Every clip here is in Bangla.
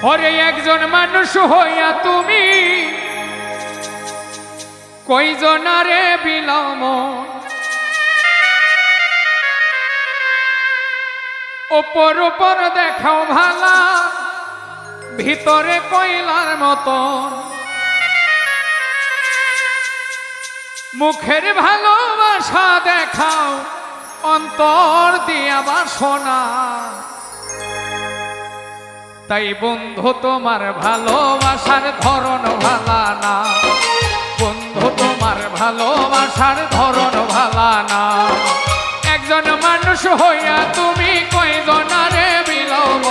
ওরে একজন মানুষ হইয়া তুমি কয়জনারে বিলাম, ওপর ওপর দেখাও ভালা, ভিতরে কয়লার মতো। মুখের ভালোবাসা দেখাও, অন্তর দিয়া বাসনা। তাই বন্ধু তোমার ভালোবাসার ধরন ভালা না, বন্ধু তোমার ভালোবাসার ধরন ভালা না। একজন মানুষ হইয়া তুমি কয়জনারে বিলাম,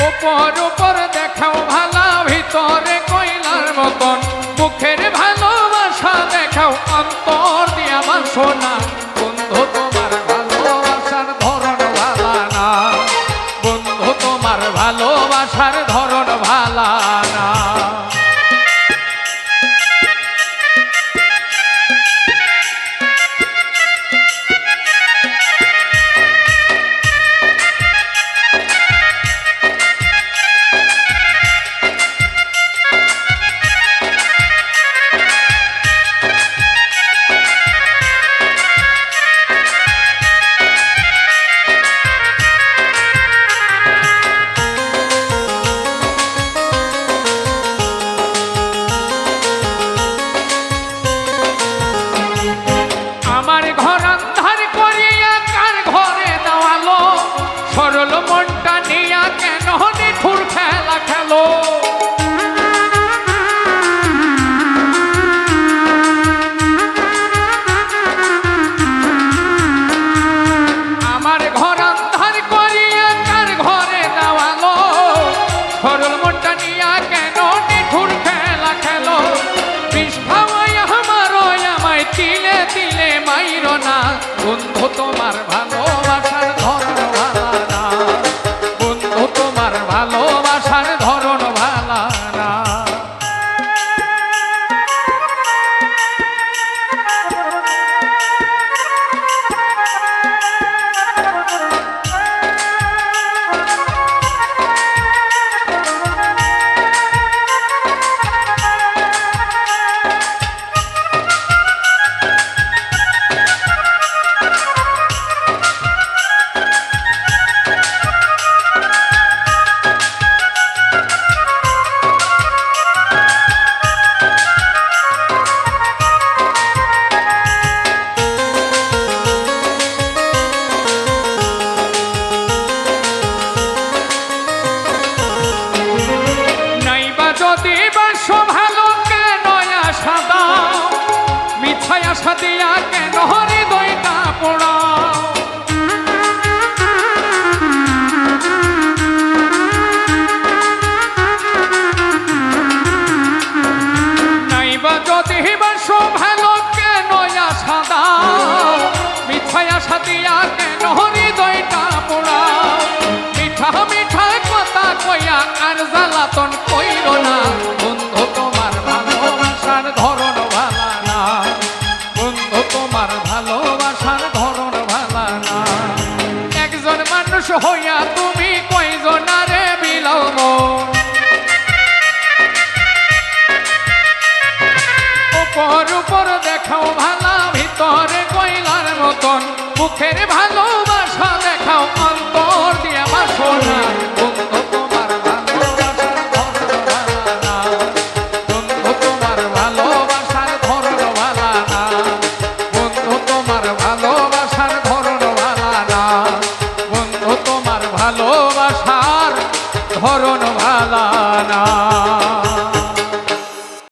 উপর উপর দেখাও ভালা, ভিতরে কয়লার মতন। মুখের ভালোবাসা দেখাও, অন্তর দিয়া বাসনা। বন্ধু তোমার ভালোবাসার ধরন ভালা না, বন্ধু তোমার ভালোবাসার ধরন ভালা না। আমার ঘর আন্ধার করিয়া কার ঘরে দেওয়ালো, সরল মনটা নিয়া কেন নিঠুর খেলা খেলো। আমার ঘর আন্ধার করিয়া কার ঘরে দেওয়ালো, সরল মনটা নিয়া কেন নিঠুর খেলা খেলো। বিষ খাওয়াইয়া আমারই আমায় তিলে তিলে মাইর না। বন্ধু তোমার ভালোবাসার ধরন ভালা না, বন্ধু তোমার ভালোবাসার ধরন ভালা না। যদি বাসো ভালো কেন আশা দাও, মিছায় আশা দিয়া কেন হৃদয়টা পোড়াও। নাইবা যদি বাসো ভালো কেন আশা দাও, মিছায় আশা দিয়া কেন হৃদয়টা পোড়াও। মিঠা মিঠা কথা কইয়া আর জ্বালাতন কইর না। বন্ধু তোমার ভালোবাসার ধরন ভালা না, বন্ধু তোমার ভালোবাসার ধরন ভালা না। একজন মানুষ হইয়া তুমি কয়জনারে বিলাম, উপর উপর দেখাও ভালা, ভিতরে কয়লার মতন। মুখের ভালোবাসা দেখাও, অন্তর দিয়া বাসনা। বন্ধু তোমার ভালোবাসার ধরন ভালা না, বন্ধু তোমার ভালোবাসার ধরন ভালা না, বন্ধু তোমার ভালোবাসার ধরন ভালা না, বন্ধু তোমার ভালোবাসার ধরন ভালা না।